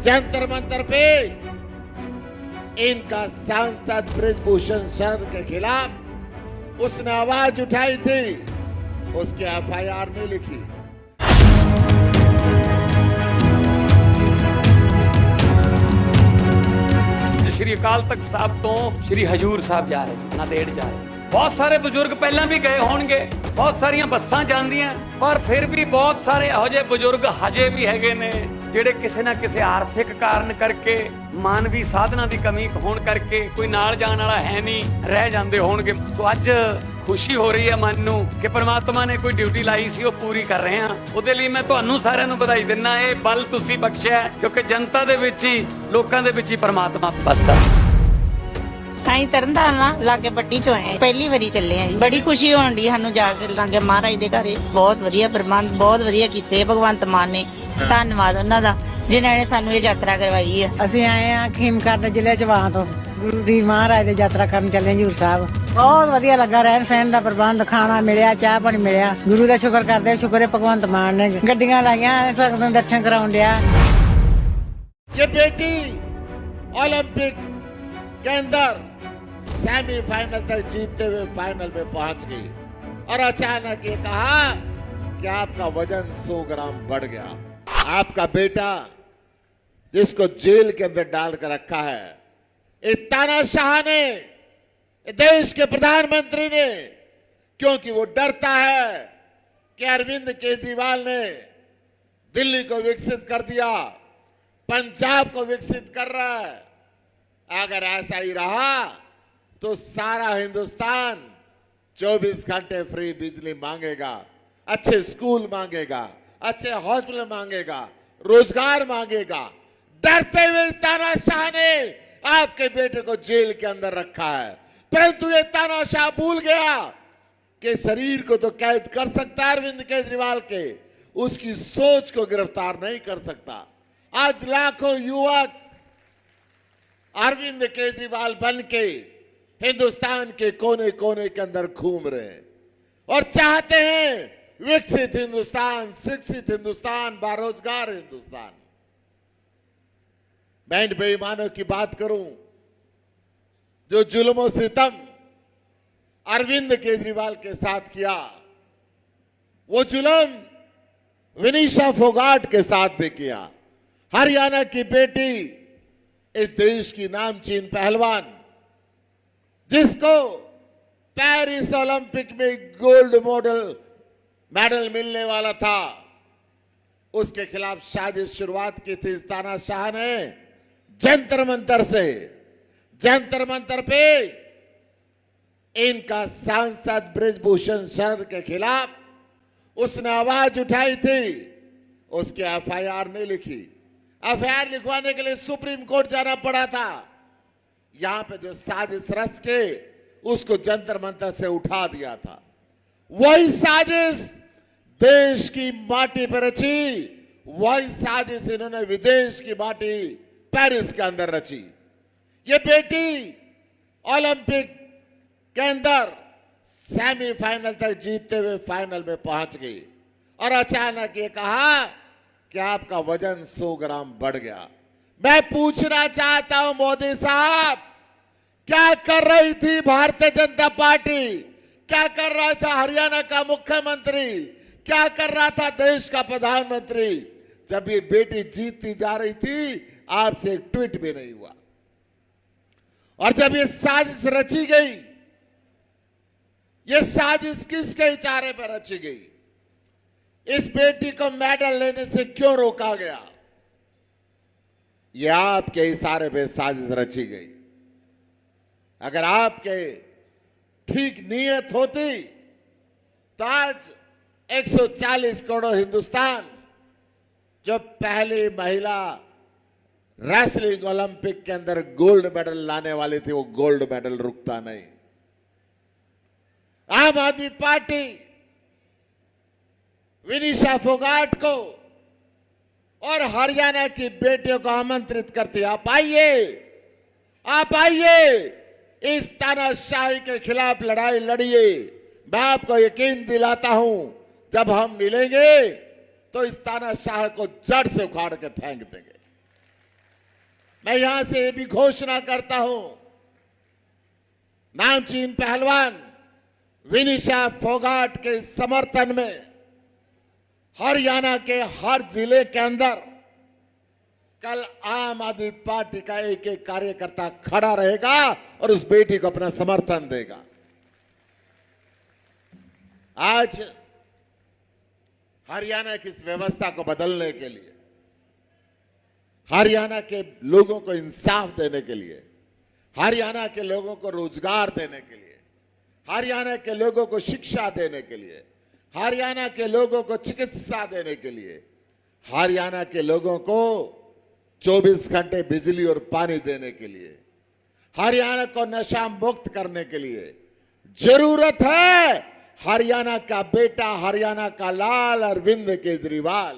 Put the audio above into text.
जंतर मंतर पे इनका सांसद बृजभूषण शरण के खिलाफ उसने आवाज उठाई थी, उसकी एफआईआर नहीं लिखी। श्री अकाल तख्त साहब तो श्री हजूर साहब जा रहे, नांदेड़ जा रहे। बहुत सारे बुजुर्ग पहला भी गए होंगे, बहुत सारिया बसां जांदियां, पर फिर भी बहुत सारे ਇਹੋ ਜਿਹੇ बुजुर्ग हजे भी हैगे ने ਜਿਹੜੇ ਕਿਸੇ ਨਾ ਕਿਸੇ ਆਰਥਿਕ ਕਾਰਨ ਕਰਕੇ, ਮਾਨਵੀ ਸਾਧਨਾਂ ਦੀ ਕਮੀ ਹੋਣ ਕਰਕੇ ਕੋਈ ਨਾਲ ਜਾਣ ਵਾਲਾ ਹੈ ਨਹੀਂ, ਰਹਿ ਜਾਂਦੇ ਹੋਣਗੇ। ਸੋ ਅੱਜ खुशी हो रही है मन नू कि परमात्मा ने कोई ड्यूटी लाई सी वो पूरी कर रहे हैं। ਉਹਦੇ ਲਈ मैं ਤੁਹਾਨੂੰ ਸਾਰਿਆਂ ਨੂੰ ਵਧਾਈ ਦਿੰਦਾ। ਇਹ ਬਲ ਤੁਸੀਂ ਬਖਸ਼ਿਆ ਕਿਉਂਕਿ ਜਨਤਾ ਦੇ ਵਿੱਚ ਹੀ, ਲੋਕਾਂ ਦੇ ਵਿੱਚ ਹੀ परमात्मा बसदा। ਅਸੀਂ ਤਰਨਤਾਰਨ ਲਾਗੇ ਪੱਟੀ ਚੋਂ ਆਏ, ਪਹਿਲੀ ਵਾਰੀ ਚੱਲੇ ਆ ਜੀ। ਬੜੀ ਖੁਸ਼ੀ ਹੋਣ ਦੀ ਸਾਨੂੰ ਜਾ ਕੇ ਲਾਗੇ ਮਹਾਰਾਜ ਦੇ ਘਰੇ। ਬਹੁਤ ਵਧੀਆ ਪ੍ਰਬੰਧ, ਬਹੁਤ ਵਧੀਆ ਕੀਤੇ ਭਗਵੰਤ ਮਾਨ ਨੇ। ਧੰਨਵਾਦ ਉਹਨਾਂ ਦਾ ਜਿਨ੍ਹਾਂ ਨੇ ਸਾਨੂੰ ਇਹ ਯਾਤਰਾ ਕਰਵਾਈ ਹੈ। ਅਸੀਂ ਆਏ ਆ ਖੀਮਕਰ ਦੇ ਜ਼ਿਲ੍ਹੇ ਚਵਾਂ ਤੋਂ ਗੁਰੂ ਜੀ ਮਹਾਰਾਜ ਦੇ ਯਾਤਰਾ ਕਰਨ ਚੱਲੇ ਹਜ਼ੂਰ ਸਾਹਿਬ। ਬਹੁਤ ਵਧੀਆ ਲੱਗਾ, ਰਹਿਣ ਸਹਿਣ ਦਾ ਪ੍ਰਬੰਧ, ਖਾਣਾ ਮਿਲਿਆ, ਚਾਹ ਪਾਣੀ ਮਿਲਿਆ। ਗੁਰੂ ਦਾ ਸ਼ੁਕਰ ਕਰਦੇ, ਸ਼ੁਕਰ ਹੈ ਭਗਵੰਤ ਮਾਨ ਨੇ ਗੱਡੀਆਂ ਲਾਈਆਂ, ਸੰਗਤ ਨੂੰ ਦਰਸ਼ਨ ਕਰਾਉਣ ਡਿਆ। ये बेटी ओलंपिक के अंदर सेमीफाइनल तक जीतते हुए फाइनल में पहुंच गई और अचानक ये कहा कि आपका वजन 100 ग्राम बढ़ गया। आपका बेटा जिसको जेल के अंदर डाल कर रखा है, तानाशाह ने, देश के प्रधानमंत्री ने, क्योंकि वो डरता है कि अरविंद केजरीवाल ने दिल्ली को विकसित कर दिया, पंजाब को विकसित कर रहा है। अगर ऐसा ही रहा तो सारा हिंदुस्तान 24 घंटे फ्री बिजली मांगेगा, अच्छे स्कूल मांगेगा, अच्छे हॉस्पिटल मांगेगा, रोजगार मांगेगा। डरते हुए तानाशाह ने आपके बेटे को जेल के अंदर रखा है, परंतु ये तानाशाह भूल गया कि शरीर को तो कैद कर सकता है अरविंद केजरीवाल के, उसकी सोच को गिरफ्तार नहीं कर सकता। आज लाखों युवक अरविंद केजरीवाल बन के हिंदुस्तान के कोने कोने के अंदर घूम रहे हैं और चाहते हैं विकसित हिंदुस्तान, शिक्षित हिंदुस्तान, बेरोजगार हिंदुस्तान। मैं इन बेईमानों की बात करूं जो जुल्म सितम अरविंद केजरीवाल के साथ किया, वो जुल्म विनीशा फोगाट के साथ भी किया। हरियाणा की बेटी, इस देश की नामचीन पहलवान, जिसको पेरिस ओलंपिक में गोल्ड मेडल मिलने वाला था, उसके खिलाफ साजिश शुरुआत की थी तानाशाह ने जंतर मंतर से। जंतर मंतर पे इनका सांसद बृजभूषण शरण के खिलाफ उसने आवाज उठाई थी, उसकी एफआईआर नहीं लिखी। एफआईआर लिखवाने के लिए सुप्रीम कोर्ट जाना पड़ा था। यहां पे जो साजिश रच के उसको जंतर मंतर से उठा दिया था, वही साजिश देश की माटी पर रची, वही साजिश इन्होंने विदेश की माटी पेरिस के अंदर रची। ये बेटी ओलंपिक के अंदर सेमीफाइनल तक जीतते हुए फाइनल में पहुंच गई और अचानक ये कहा कि आपका वजन 100 ग्राम बढ़ गया। मैं पूछना चाहता हूं मोदी साहब, क्या कर रही थी भारतीय जनता पार्टी, क्या कर रहा था हरियाणा का मुख्यमंत्री, क्या कर रहा था देश का प्रधानमंत्री जब ये बेटी जीतती जा रही थी? आपसे एक ट्वीट भी नहीं हुआ। और जब ये साजिश रची गई, ये साजिश किसके इशारे पर रची गई? इस बेटी को मेडल लेने से क्यों रोका गया? यह आपके इशारे पे साजिश रची गई। अगर आपके ठीक नीयत होती तो आज 140 करोड़ हिंदुस्तान, जो पहली महिला रेसलिंग ओलंपिक के अंदर गोल्ड मेडल लाने वाली थी, वो गोल्ड मेडल रुकता नहीं। आम आदमी पार्टी विनीशा फोगाट को और हरियाणा की बेटियों को आमंत्रित करती है, आप आइए, आप आइए, इस तानाशाही के खिलाफ लड़ाई लड़िए। मैं आपको यकीन दिलाता हूं, जब हम मिलेंगे तो इस तानाशाह को जड़ से उखाड़ के फेंक देंगे। मैं यहां से ये भी घोषणा करता हूं, नामचीन पहलवान विनिशा फोगाट के समर्थन में हरियाणा के हर जिले के अंदर कल आम आदमी पार्टी का एक एक कार्यकर्ता खड़ा रहेगा और उस बेटी को अपना समर्थन देगा। आज हरियाणा की इस व्यवस्था को बदलने के लिए, हरियाणा के लोगों को इंसाफ देने के लिए, हरियाणा के लोगों को रोजगार देने के लिए, हरियाणा के लोगों को शिक्षा देने के लिए, हरियाणा के लोगों को चिकित्सा देने के लिए, हरियाणा के लोगों को 24 घंटे बिजली और पानी देने के लिए, हरियाणा को नशा मुक्त करने के लिए जरूरत है हरियाणा का बेटा, हरियाणा का लाल अरविंद केजरीवाल।